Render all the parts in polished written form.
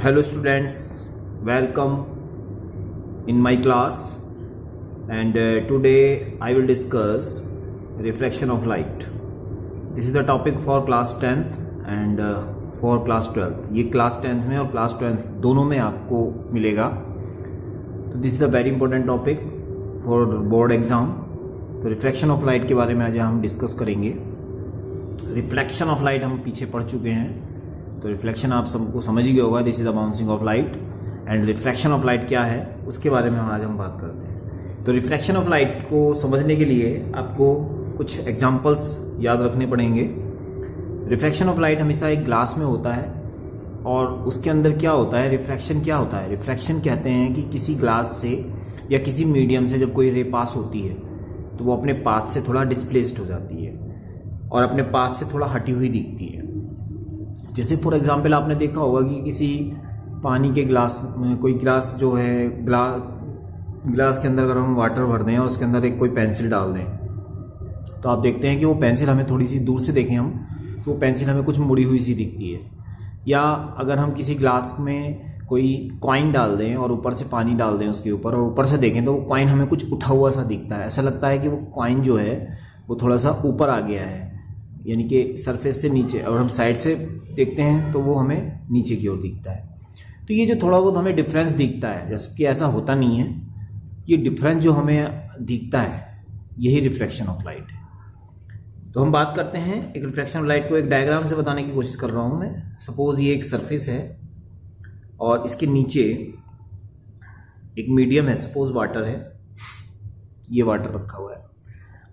Hello students, welcome in my class and today I will discuss reflection of light. This is the topic for class 10th and for class 12th. ये class 10th में और class 12th दोनों में आपको मिलेगा. तो this is the very important topic for board exam. तो reflection of light के बारे में आज हम डिस्कस करेंगे. रिफ्लेक्शन ऑफ लाइट हम पीछे पढ़ चुके हैं, तो रिफ्लेक्शन आप सबको समझ ही गया होगा. This is the bouncing off light and reflection of light क्या है उसके बारे में आज हम बात करते हैं. तो रिफ्लेक्शन ऑफ लाइट को समझने के लिए आपको कुछ एग्जांपल्स याद रखने पड़ेंगे. रिफ्लेक्शन ऑफ लाइट हमेशा एक ग्लास में होता है और उसके अंदर क्या होता है, रिफ्लेक्शन क्या होता है. रिफ्लेक्शन कहते हैं कि किसी ग्लास से या किसी मीडियम से जब कोई रे पास होती है तो वो अपने पाथ से थोड़ा डिस्प्लेस्ड हो जाती है और अपने पाथ से थोड़ा हटी हुई दिखती है. जैसे फॉर एग्जांपल आपने देखा होगा कि किसी पानी के ग्लास में कोई ग्लास जो है ग्लास के अंदर अगर हम वाटर भर दें और उसके अंदर एक कोई पेंसिल डाल दें तो आप देखते हैं कि वो पेंसिल हमें थोड़ी सी दूर से देखें हम तो वो पेंसिल हमें कुछ मुड़ी हुई सी दिखती है. या अगर हम किसी ग्लास में कोई कॉइन डाल दें और ऊपर से पानी डाल दें उसके ऊपर और ऊपर से देखें तो वो कॉइन हमें कुछ उठा हुआ सा दिखता है. ऐसा लगता है कि वो कॉइन जो है वो थोड़ा सा ऊपर आ गया है, यानी कि सरफेस से नीचे. और हम साइड से देखते हैं तो वो हमें नीचे की ओर दिखता है. तो ये जो थोड़ा बहुत हमें डिफरेंस दिखता है, जैसे कि ऐसा होता नहीं है, ये डिफरेंस जो हमें दिखता है यही रिफ्लेक्शन ऑफ लाइट है. तो हम बात करते हैं एक रिफ्लेक्शन ऑफ लाइट को एक डायग्राम से बताने की कोशिश कर रहा हूं मैं. सपोज ये एक सरफेस है और इसके नीचे एक मीडियम है, सपोज वाटर है, ये वाटर रखा हुआ है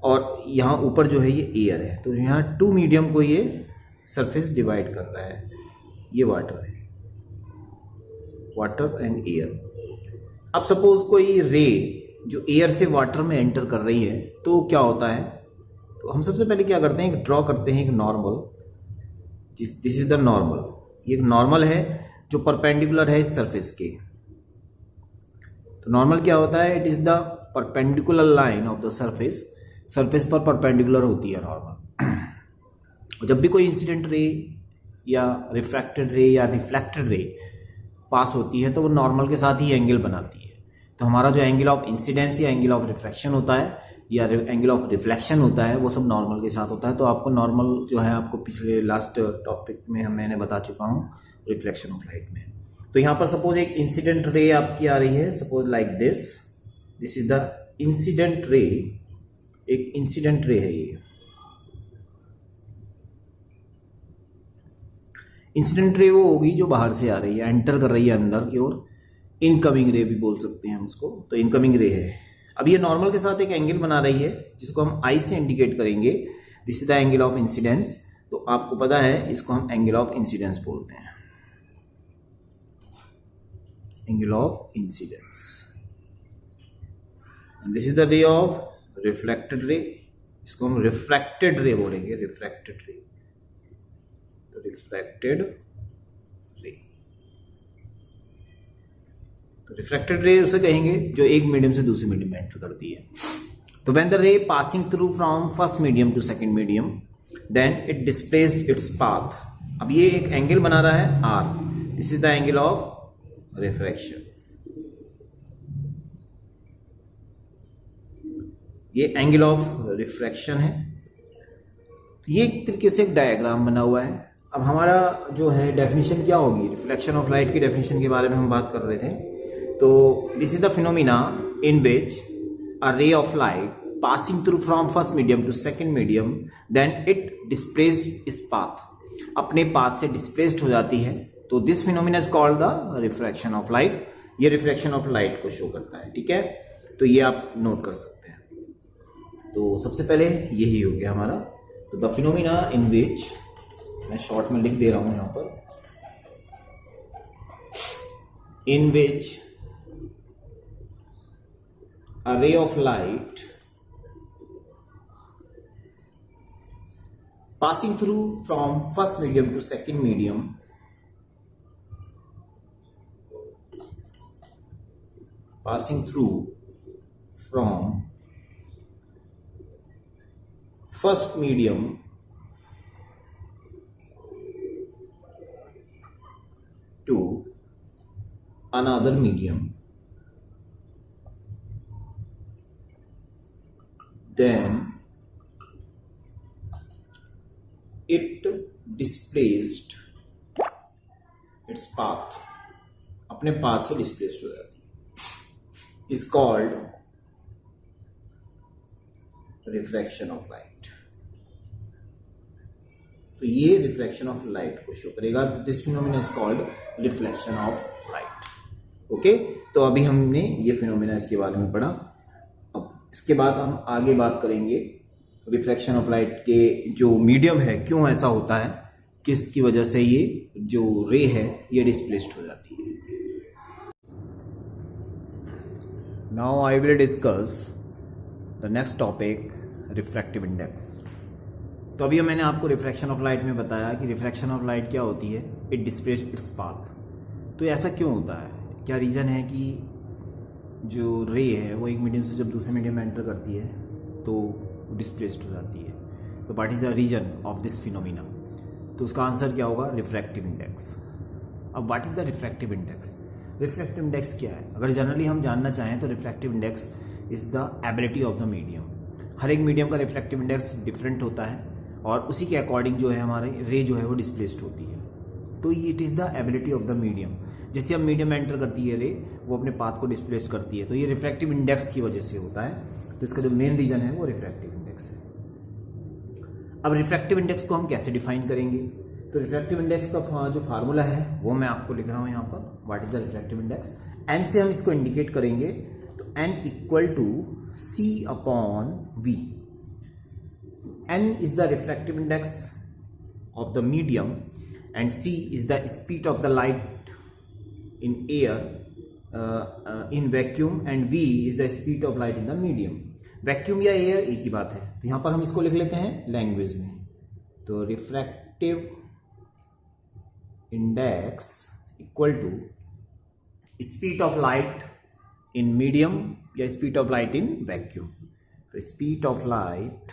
और यहाँ ऊपर जो है ये एयर है. तो यहाँ टू मीडियम को ये सरफेस डिवाइड कर रहा है. ये वाटर है, वाटर एंड एयर. अब सपोज कोई रे जो एयर से वाटर में एंटर कर रही है तो क्या होता है, तो हम सबसे पहले क्या करते हैं, एक ड्रॉ करते हैं एक normal. This is the normal. ये एक नॉर्मल है जो परपेंडिकुलर है इस सरफेस के. तो नॉर्मल क्या होता है, it is the perpendicular line of the surface. Surface पर परपेंडिकुलर होती है नॉर्मल. जब भी कोई इंसिडेंट रे या रिफ्रैक्टेड रे या रिफ्लेक्टेड रे पास होती है तो वो नॉर्मल के साथ ही एंगल बनाती है. तो हमारा जो एंगल ऑफ इंसिडेंस या एंगल ऑफ रिफ्रैक्शन होता है या एंगल ऑफ रिफ्लेक्शन होता है वो सब नॉर्मल के साथ होता है. तो आपको नॉर्मल जो है आपको पिछले लास्ट टॉपिक में मैंने बता चुका हूँ रिफ्लेक्शन ऑफ लाइट में. तो यहाँ पर सपोज एक इंसिडेंट रे आपकी आ रही है, suppose like this is the incident ray. एक इंसिडेंट रे है ये. इंसिडेंट रे वो होगी जो बाहर से आ रही है, एंटर कर रही है अंदर की ओर. इनकमिंग रे भी बोल सकते हैं हम उसको. तो इनकमिंग रे है. अब ये नॉर्मल के साथ एक एंगल बना रही है जिसको हम आई से इंडिकेट करेंगे. This is the angle of incidence. तो आपको पता है इसको हम एंगल ऑफ इंसिडेंस बोलते हैं. Angle of incidence. This is the ray of reflected ray. इसको हम रिफ्रैक्टेड रे बोलेंगे. रिफ्रैक्टेड रे. तो रिफ्रैक्टेड रे. तो रिफ्रैक्टेड रे उसे कहेंगे जो एक मीडियम से दूसरे मीडियम में एंटर करती है. तो when the ray passing through from first medium to second medium then it displaced its path. अब ये एक एंगल बना रहा है R. This is the angle of refraction. ये एंगल ऑफ रिफ्रैक्शन है. ये एक तरीके से एक डायग्राम बना हुआ है. अब हमारा जो है डेफिनेशन क्या होगी, रिफ्लेक्शन ऑफ लाइट की डेफिनेशन के बारे में हम बात कर रहे थे. तो this is the phenomena in which a ray of light passing through from first medium to second medium then it displaced its path. अपने पाथ से डिस्प्लेस्ड हो जाती है. तो this phenomena is called the refraction of light. ये reflection of light को show करता है. ठीक है, तो ये आप नोट कर सकते हैं. तो सबसे पहले यही हो गया हमारा. तो द फिनोमिना इन विच, मैं शॉर्ट में लिख दे रहा हूं यहां पर, इन विच a ray of light passing through from first medium to second medium passing through from first medium to another medium, then it displaced its path, अपने पाथ से डिस्प्लेस्ड हो जाती है, is called refraction of light. तो ये refraction of light को show करेगा। This phenomena is called reflection of light. Okay, तो अभी हमने ये फिनोमिना इसके बारे में पढ़ा। अब इसके बाद हम आगे बात करेंगे रिफ्लेक्शन ऑफ लाइट के जो मीडियम है क्यों ऐसा होता है, किसकी वजह से ये जो रे है ये डिस्प्लेस्ड हो जाती है। Now I will discuss the next topic, refractive index. तो अभी मैंने आपको रिफ्रैक्शन ऑफ लाइट में बताया कि रिफ्रैक्शन ऑफ लाइट क्या होती है, इट डिस्प्लेस इट्स पाथ। तो ऐसा क्यों होता है, क्या रीज़न है कि जो रे है वो एक मीडियम से जब दूसरे मीडियम में एंटर करती है तो डिस्प्लेस्ड हो जाती है। तो what is the reason of this phenomena? तो उसका आंसर क्या होगा, रिफ्रैक्टिव इंडेक्स। अब what is the refractive index? Refractive index क्या है? अगर जनरली हम जानना चाहें तो refractive index is the ability of the medium. हर एक मीडियम का रिफ्रैक्टिव इंडेक्स डिफरेंट होता है और उसी के अकॉर्डिंग जो है हमारे रे जो है वो डिस्प्लेस्ड होती है। तो it is the ability of the medium. जैसे अब मीडियम एंटर करती है रे, वो अपने पाथ को डिस्प्लेस करती है, तो ये रिफ्रैक्टिव इंडेक्स की वजह से होता है। तो इसका जो मेन रीजन है वो रिफ्रैक्टिव इंडेक्स है। अब रिफ्रैक्टिव इंडेक्स को हम कैसे डिफाइन करेंगे? तो रिफ्रैक्टिव इंडेक्स का जो फार्मूला है वो मैं आपको लिख रहा हूँ यहाँ पर। What is the refractive index? N से हम इसको इंडिकेट करेंगे, तो N equal to C upon V. N is the refractive index of the medium and C is the speed of the light in air in vacuum and V is the speed of light in the medium। Vacuum या air एक ही बात है, तो यहां पर हम इसको लिख लेते हैं लैंग्वेज में। तो refractive index equal to speed of light in medium या speed of light in vacuum. तो speed of light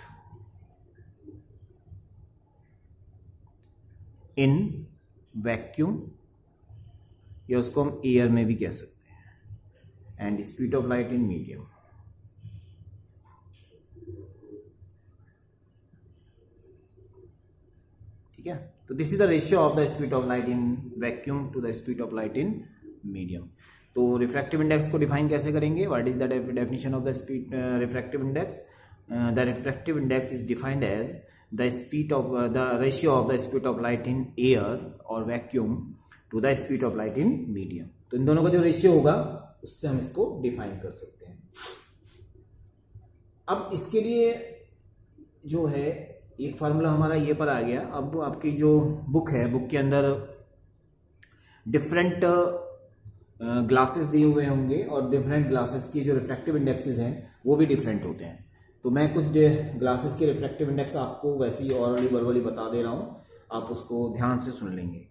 in vacuum, या उसको हम एयर में भी कह सकते हैं, and speed of light in medium. ठीक है, तो this is the ratio of the speed of light in vacuum to the speed of light in medium. तो रिफ्रैक्टिव इंडेक्स को डिफाइन कैसे करेंगे? What is the definition of the speed refractive index? The refractive index is defined as the speed of the ratio of the speed of light in air or vacuum to the speed of light in medium। तो इन दोनों का जो ratio होगा उससे हम इसको define कर सकते हैं। अब इसके लिए जो है एक फार्मूला हमारा ये पर आ गया। अब आपकी जो बुक है, बुक के अंदर डिफरेंट ग्लासेस दिए हुए होंगे और डिफरेंट ग्लासेस की जो रिफ्रैक्टिव इंडेक्सेस हैं वो भी डिफरेंट होते हैं। तो मैं कुछ ग्लासेस के रिफ्रैक्टिव इंडेक्स आपको वैसे ही ऑरली वर्बली बता दे रहा हूँ, आप उसको ध्यान से सुन लेंगे।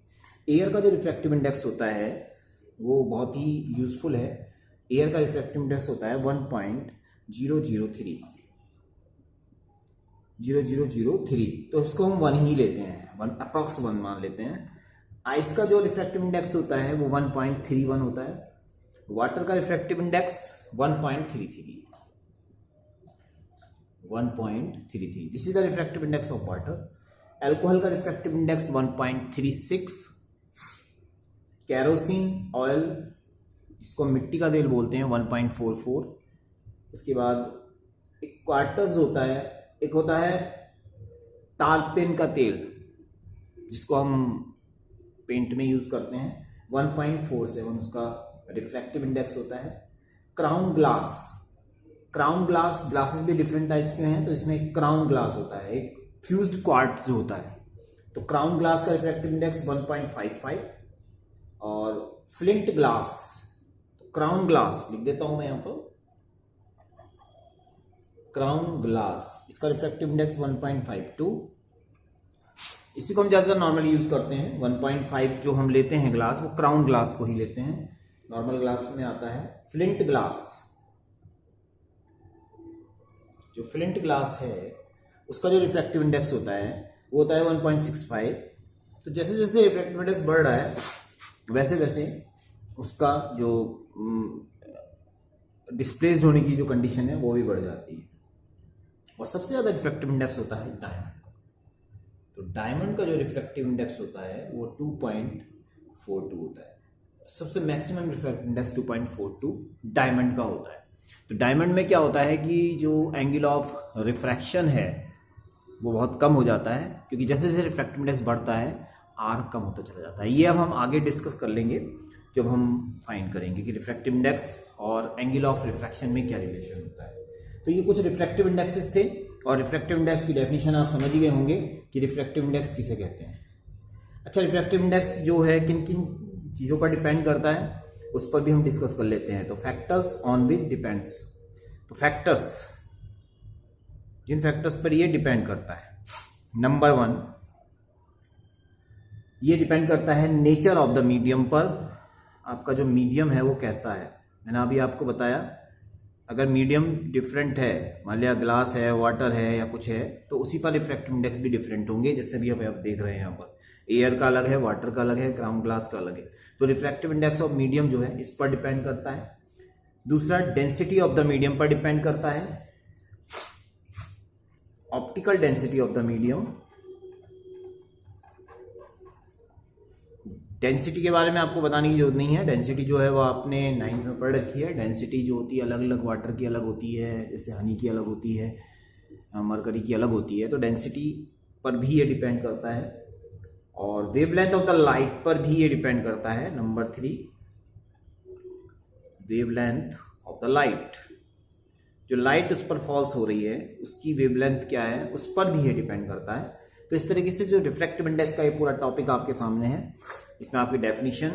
एयर का जो रिफ्रैक्टिव इंडेक्स होता है वो बहुत ही यूजफुल है। एयर का रिफ्रैक्टिव इंडेक्स होता है 1.0003। तो इसको हम 1 ही लेते हैं, 1 अप्रॉक्स 1 मान लेते हैं। आइस का जो रिफ्रैक्टिव इंडेक्स होता है वो 1.31 होता है। वाटर का refractive index 1.33। This is the refractive index of water. Alcohol का रिफ्रैक्टिव इंडेक्स 1.36। कैरोसिन ऑयल, जिसको मिट्टी का तेल बोलते हैं, 1.44। उसके बाद एक क्वार्टज होता है, एक होता है तारपेन का तेल जिसको हम पेंट में यूज करते हैं, 1.47 उसका रिफ्रैक्टिव इंडेक्स होता है। क्राउन ग्लास ग्लासेस भी डिफरेंट टाइप्स के हैं, तो इसमें क्राउन ग्लास होता है, एक फ्यूज्ड क्वार्ट्ज होता है। तो क्राउन ग्लास का रिफ्रैक्टिव इंडेक्स 1.55। और फ्लिंट ग्लास, क्राउन ग्लास लिख देता हूं मैं यहां पर, क्राउन ग्लास, इसका रिफ्रैक्टिव इंडेक्स 1.52। इसी को हम ज्यादातर नॉर्मली यूज करते हैं। 1.5 जो हम लेते हैं ग्लास, वो क्राउन ग्लास को ही लेते हैं, नॉर्मल ग्लास में आता है। फ्लिंट ग्लास, जो फ्लिंट ग्लास है उसका जो रिफ्रैक्टिव इंडेक्स होता है वो होता है 1.65। तो जैसे जैसे रिफ्रैक्टिव इंडेक्स बढ़ रहा है वैसे वैसे उसका जो डिस्प्लेस्ड होने की जो कंडीशन है वो भी बढ़ जाती है। और सबसे ज़्यादा रिफ्रैक्टिव इंडेक्स होता है डायमंड का। तो डायमंड का जो रिफ्रैक्टिव इंडेक्स होता है वो 2.42 होता है। सबसे मैक्सिमम रिफ्रैक्टिव इंडेक्स 2.42 डायमंड का होता है। तो डायमंड में क्या होता है कि जो एंगल ऑफ रिफ्रैक्शन है वो बहुत कम हो जाता है, क्योंकि जैसे जैसे रिफ्रैक्टिव इंडेक्स बढ़ता है आर कम होता चला जाता है। ये अब हम आगे डिस्कस कर लेंगे जब हम फाइंड करेंगे कि रिफ्रैक्टिव इंडेक्स और एंगल ऑफ रिफ्रैक्शन में क्या रिलेशन होता है। तो ये कुछ रिफ्रैक्टिव इंडेक्सेस थे, और रिफ्रैक्टिव इंडेक्स की डेफिनेशन आप समझ ही गए होंगे कि रिफ्रैक्टिव इंडेक्स किसे कहते हैं। अच्छा, रिफ्रैक्टिव इंडेक्स जो है किन किन चीज़ों पर डिपेंड करता है उस पर भी हम डिस्कस कर लेते हैं। तो फैक्टर्स ऑन विच डिपेंड्स, तो फैक्टर्स, जिन फैक्टर्स पर ये डिपेंड करता है, नंबर 1 ये डिपेंड करता है नेचर ऑफ द मीडियम पर। आपका जो मीडियम है वो कैसा है। मैंने अभी आपको बताया अगर मीडियम डिफरेंट है, मान लिया ग्लास है, वाटर है या कुछ है, तो उसी पर रिफ्रैक्टिव इंडेक्स भी डिफरेंट होंगे। जैसे भी आप देख रहे हैं यहाँ पर एयर का अलग है, वाटर का अलग है, ग्राउंड ग्लास का अलग है। तो रिफ्रैक्टिव इंडेक्स ऑफ मीडियम जो है इस पर डिपेंड करता है। दूसरा डेंसिटी ऑफ द मीडियम पर डिपेंड करता है, optical density of the medium. Density के बारे में आपको बताने की जरूरत नहीं है, डेंसिटी जो है वो आपने 9th में पढ़ रखी है। डेंसिटी जो होती है अलग अलग वाटर की अलग होती है, जैसे हनी की अलग होती है, मरकरी की अलग होती है। तो डेंसिटी पर भी ये डिपेंड करता है, और वेवलेंथ ऑफ द लाइट पर भी ये डिपेंड करता है। Number 3 wavelength of the light, जो लाइट उस पर फॉल्स हो रही है उसकी वेवलेंथ क्या है उस पर भी ये डिपेंड करता है। तो इस तरीके से जो रिफ्रैक्टिव इंडेक्स का ये पूरा टॉपिक आपके सामने है, इसमें आपकी definition,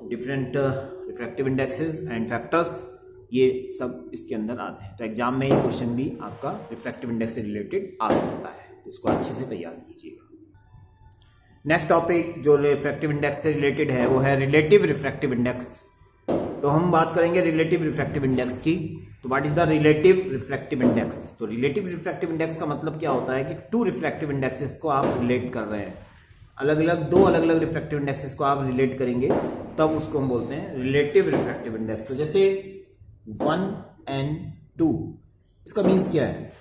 different refractive indexes and factors, ये सब इसके अंदर आते हैं। तो एग्जाम में ये क्वेश्चन भी आपका रिफ्रैक्टिव इंडेक्स से रिलेटेड आ सकता है, तो इसको अच्छे से तैयार कीजिएगा। नेक्स्ट टॉपिक जो रिफ्रैक्टिव इंडेक्स से रिलेटेड है वो है रिलेटिव रिफ्रैक्टिव इंडेक्स। तो हम बात करेंगे रिलेटिव रिफ्रैक्टिव इंडेक्स की। तो what is the relative refractive index. तो रिलेटिव रिफ्रैक्टिव इंडेक्स का मतलब क्या होता है कि 2 रिफ्रैक्टिव इंडेक्सेस को आप रिलेट कर रहे हैं, दो अलग अलग रिफ्रैक्टिव इंडेक्सेस को आप रिलेट करेंगे, तब उसको हम बोलते हैं रिलेटिव रिफ्रैक्टिव इंडेक्स। तो जैसे 1 and 2, इसका मीन्स क्या है।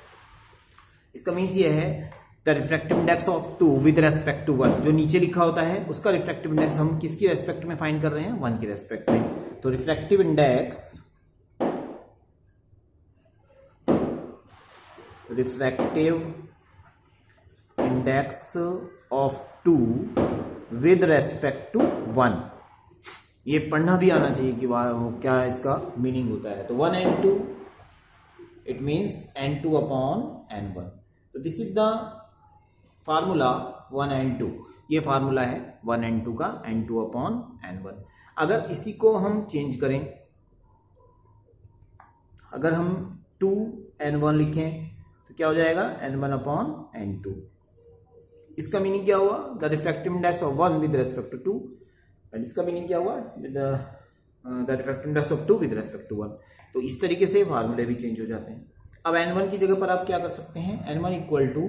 इसका मीन्स ये है the refractive index of 2 with respect to 1। जो नीचे लिखा होता है उसका रिफ्रैक्टिव इंडेक्स हम किसकी रेस्पेक्ट में फाइंड कर रहे हैं, 1 की रेस्पेक्ट में। तो refractive index of 2 with respect to 1, ये पढ़ना भी आना चाहिए कि क्या इसका मीनिंग होता है। तो 1 and 2 it means n2 upon n1। तो this is the formula 1 and 2, ये फार्मूला है 1 and 2 का, n2 अपॉन n1। अगर इसी को हम चेंज करें, अगर हम 2n1 लिखें तो क्या हो जाएगा, n1 अपॉन n2। इसका मीनिंग क्या हुआ, the refractive index of 1 with respect to 2, and इसका मीनिंग क्या हुआ, the refractive index of 2 with respect to 1। तो इस तरीके से फार्मूले भी चेंज हो जाते हैं। अब n1 की जगह पर आप क्या कर सकते हैं, n1 equal to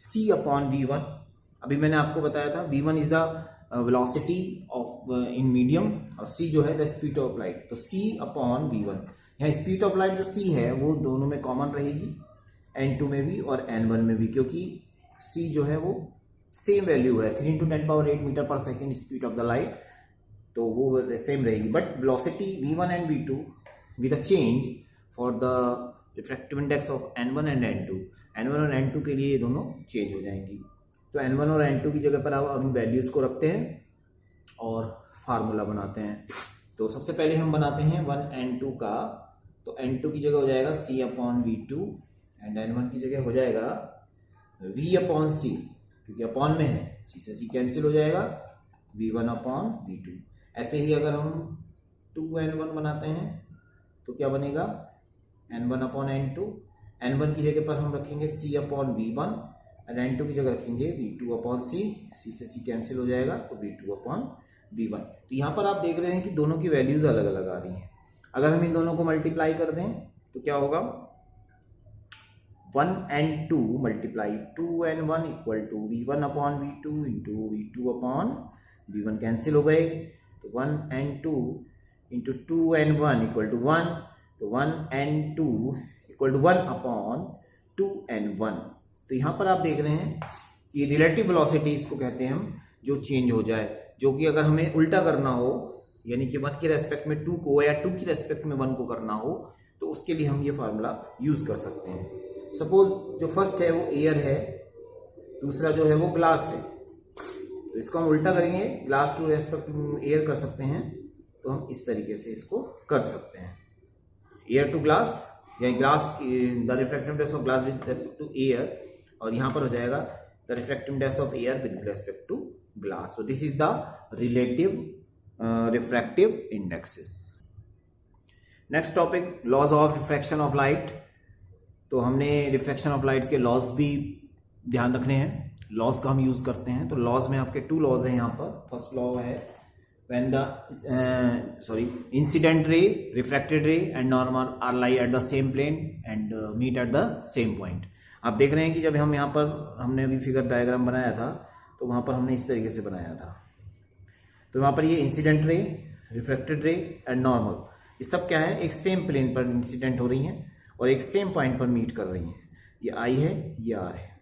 c upon v1। अभी मैंने आपको बताया था v1 is the velocity of in medium, और c जो है द स्पीड ऑफ लाइट। तो c अपॉन v1, यहाँ स्पीड ऑफ लाइट जो c है वो दोनों में कॉमन रहेगी, n2 में भी और n1 में भी, क्योंकि c जो है वो सेम वैल्यू है, 3 × 10⁸ मीटर पर second speed of the light, तो वो सेम रहेगी। But velocity v1 and v2 with a change for the refractive index of n1 and n2, n1 और n2 के लिए ये दोनों चेंज हो जाएंगी। तो n1 और n2 की जगह पर आप इन वैल्यूज को रखते हैं और फार्मूला बनाते हैं। तो सबसे पहले हम बनाते हैं 1 and 2 का। तो n2 की जगह हो जाएगा c upon v2, and n1 की जगह हो जाएगा v अपॉन c, क्योंकि अपॉन में है, c से c कैंसिल हो जाएगा, v1 अपॉन v2। ऐसे ही अगर हम 2n1 बनाते हैं तो क्या बनेगा, n1 अपॉन n2। n1 की जगह पर हम रखेंगे c अपॉन v1, और n2 की जगह रखेंगे v2 अपॉन c, c से c कैंसिल हो जाएगा, तो v2 अपॉन v1। तो यहाँ पर आप देख रहे हैं कि दोनों की वैल्यूज अलग अलग आ रही हैं। अगर हम इन दोनों को मल्टीप्लाई कर दें तो क्या होगा, 1 and 2 multiply 2 and 1 equal to v1 upon v2 into v2 upon v1, cancel हो गए। तो 1 and 2 into 2n1 equal to 1, तो 1n2 equal to 1 upon 2n1। तो यहाँ पर आप देख रहे हैं कि रिलेटिव वेलोसिटी इसको कहते हैं हम, जो चेंज हो जाए, जो कि अगर हमें उल्टा करना हो, यानी कि 1 के रेस्पेक्ट में 2 को या 2 की रेस्पेक्ट में 1 को करना हो, तो उसके लिए हम ये फार्मूला यूज कर सकते हैं। सपोज जो फर्स्ट है वो एयर है, दूसरा जो है वो ग्लास है, तो इसको हम उल्टा करेंगे, ग्लास टू रेस्पेक्ट एयर कर सकते हैं, तो हम इस तरीके से इसको कर सकते हैं, एयर टू ग्लास या glass the refractive index of glass with respect to air, और यहाँ पर हो जाएगा the refractive index of air with respect to glass. So this is the relative refractive indexes. Next topic, laws of refraction of light. तो हमने refraction of light के laws भी ध्यान रखने हैं, लॉज का हम यूज करते हैं। तो लॉज में आपके 2 लॉज हैं यहाँ पर। फर्स्ट लॉ है when the incident ray, refracted ray and normal are lie at the same plane and meet at the same point। आप देख रहे हैं कि जब हम यहाँ पर हमने अभी फिगर डायग्राम बनाया था, तो वहाँ पर हमने इस तरीके से बनाया था। तो वहाँ पर ये इंसिडेंट रे, रिफ्रैक्टेड रे एंड नॉर्मल, ये सब क्या है, एक सेम प्लेन पर इंसिडेंट हो रही हैं और एक सेम पॉइंट पर मीट कर रही हैं। ये आई है, ये आर है।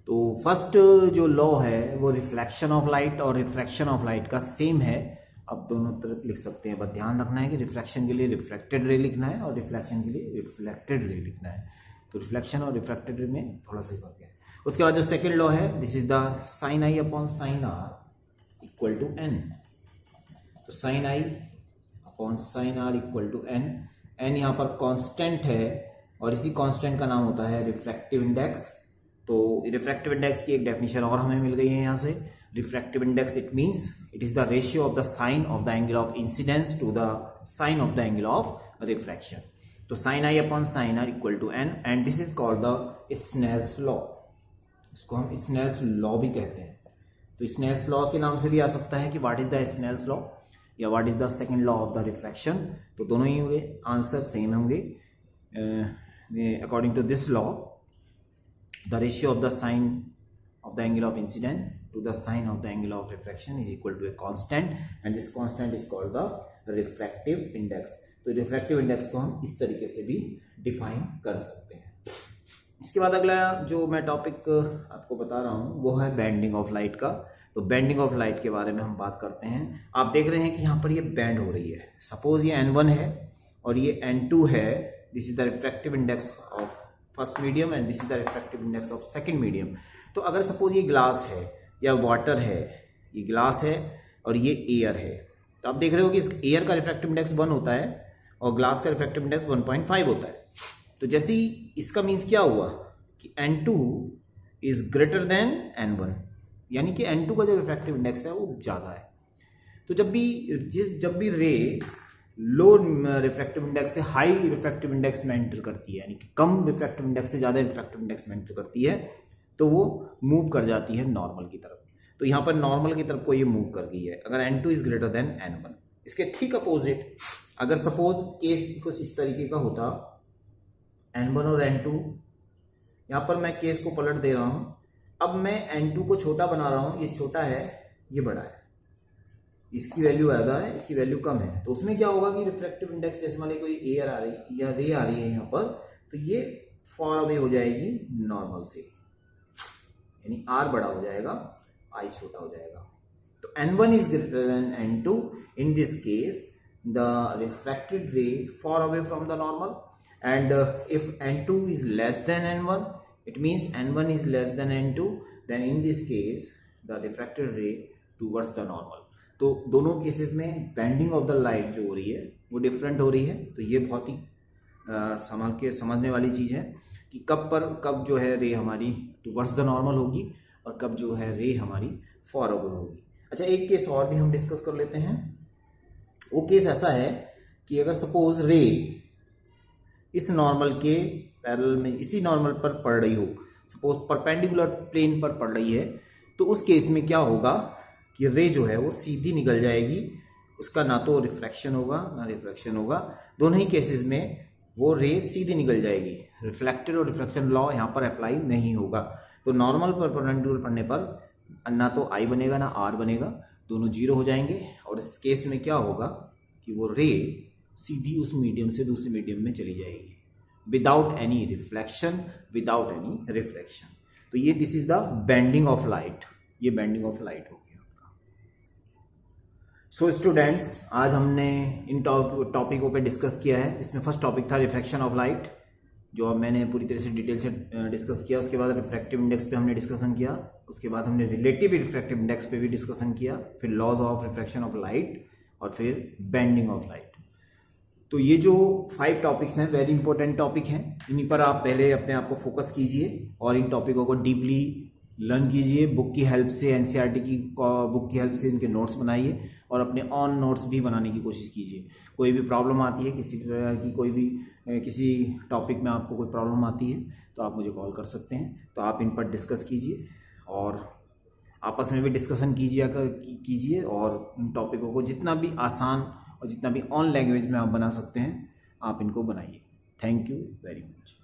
तो फर्स्ट जो लॉ है वो रिफ्लेक्शन ऑफ लाइट और रिफ्रैक्शन ऑफ लाइट का सेम है। अब दोनों तरफ लिख सकते हैं, बस ध्यान रखना है कि रिफ्रैक्शन के लिए रिफ्रैक्टेड रे लिखना है और रिफ्लेक्शन के लिए रिफ्लेक्टेड रे लिखना है। तो रिफ्लेक्शन और रिफ्रैक्टेड रे में थोड़ा सा फर्क है। उसके बाद जो सेकंड लॉ है, this is the sine i upon sine r equal to n. तो sine i upon sine r equal to n. N यहाँ पर कांस्टेंट है और इसी कांस्टेंट का नाम होता है रिफ्रैक्टिव इंडेक्स। तो रिफ्रैक्टिव इंडेक्स की एक डेफिनेशन और हमें मिल गई है यहाँ से। Refractive index it means it is the ratio of the sine of the angle of incidence to the sine of the angle of refraction. तो sine i upon sine r equal to n and this is called the Snell's law. इसको हम Snell's law भी कहते हैं। तो Snell's law के नाम से भी आ सकता है कि what is the Snell's law या what is the second law of the refraction. तो दोनों ही होंगे, आंसर सेम होंगे। According to this law, the ratio of the sine of the angle of incident to the sine of the angle of refraction is equal to a constant and this constant is called the refractive index। तो refractive index को हम इस तरीके से भी define कर सकते हैं। इसके बाद अगला जो मैं टॉपिक आपको बता रहा हूँ वो है बैंडिंग ऑफ लाइट का। तो बैंडिंग ऑफ लाइट के बारे में हम बात करते हैं। आप देख रहे हैं कि यहाँ पर ये बैंड हो रही है। सपोज ये n1 है और ये n2 है। This is the refractive index of first medium and this is the refractive index of second medium. तो अगर सपोज ये ग्लास है या वाटर है, ये ग्लास है और ये एयर है, तो आप देख रहे हो कि इस एयर का रिफ्रैक्टिव इंडेक्स 1 होता है और ग्लास का रिफ्रैक्टिव इंडेक्स 1.5 होता है। तो जैसे ही इसका मीन्स क्या हुआ कि n2 is greater then n1, यानी कि n2 का जो रिफ्रैक्टिव इंडेक्स है वो ज्यादा है। तो जब भी रे लो रिफ्रैक्टिव इंडेक्स से हाई रिफ्रैक्टिव इंडेक्स में एंटर करती है, यानी कि कम रिफ्रैक्टिव इंडेक्स से ज्यादा रिफ्रैक्टिव इंडेक्स में एंटर करती है, तो वो मूव कर जाती है नॉर्मल की तरफ। तो यहाँ पर नॉर्मल की तरफ को ये मूव कर गई है अगर n2 is greater then n1। इसके ठीक अपोजिट अगर सपोज केस कुछ इस तरीके का होता, n1 और n2, यहाँ पर मैं केस को पलट दे रहा हूं। अब मैं n2 को छोटा बना रहा हूं, ये छोटा है, ये बड़ा है, इसकी वैल्यू ज्यादा है, इसकी वैल्यू कम है। तो उसमें क्या होगा कि रिफ्रैक्टिव इंडेक्स, जैसे मान ली कोई एयर आ रही या रे आ रही है यहाँ पर, तो ये फॉर अवे हो जाएगी नॉर्मल से, यानी आर बड़ा हो जाएगा, आई छोटा हो जाएगा। तो n1 is greater than n2। In this case the refracted ray for away from the normal and if n2 is less than n1, it means n1 is less than n2, then in this case the refracted ray towards the normal. तो दोनों cases में bending of the light जो हो रही है वो different हो रही है। तो ये बहुत ही संभाल के समझने वाली चीज़ है कि कब जो है रे हमारी टुवर्ड्स द नॉर्मल होगी और कब जो है रे हमारी फॉर अवे होगी। अच्छा, एक केस और भी हम डिस्कस कर लेते हैं। वो केस ऐसा है कि अगर सपोज रे इस नॉर्मल के पैरेलल में इसी नॉर्मल पर पड़ रही हो, सपोज परपेंडिकुलर प्लेन पर पड़ रही है, तो उस केस में क्या होगा कि रे जो है वो सीधी निकल जाएगी, उसका ना तो रिफ्रैक्शन होगा ना रिफ्रैक्शन होगा। दोनों ही केसेस में वो रे सीधी निकल जाएगी। रिफ्लेक्टेड और रिफ्रैक्शन लॉ यहाँ पर अप्लाई नहीं होगा। तो नॉर्मल पर परपेंडिकुलर पढ़ने पर ना तो आई बनेगा ना आर बनेगा, दोनों जीरो हो जाएंगे और और इस केस में क्या होगा कि वो रे सीधी उस मीडियम से दूसरे मीडियम में चली जाएगी without any reflection, without any refraction. तो ये this is the bending of light, ये बेंडिंग ऑफ लाइट हो गया आपका। सो स्टूडेंट्स, आज हमने इन टॉपिकों पे डिस्कस किया है। इसमें फर्स्ट टॉपिक था रिफ्रैक्शन ऑफ लाइट, जो अब मैंने पूरी तरह से डिटेल से डिस्कस किया। उसके बाद रिफ्रैक्टिव इंडेक्स पे हमने डिस्कसन किया, उसके बाद हमने रिलेटिव रिफ्रैक्टिव इंडेक्स पे भी डिस्कशन किया, फिर laws of refraction of light और फिर बेंडिंग ऑफ लाइट। तो ये जो 5 टॉपिक्स हैं वेरी इंपॉर्टेंट टॉपिक हैं, इन्हीं पर आप पहले अपने आप को फोकस कीजिए और इन टॉपिकों को डीपली लर्न कीजिए। बुक की हेल्प से, एनसीईआरटी की बुक की हेल्प से इनके नोट्स बनाइए और अपने ऑन नोट्स भी बनाने की कोशिश कीजिए। कोई भी प्रॉब्लम आती है, किसी तरह की कोई भी किसी टॉपिक में आपको कोई प्रॉब्लम आती है तो आप मुझे कॉल कर सकते हैं। तो आप इन पर डिस्कस कीजिए और आपस में भी डिस्कशन कीजिए और इन टॉपिकों को जितना भी आसान और जितना भी ऑन लैंग्वेज में आप बना सकते हैं आप इनको बनाइए। Thank you very much.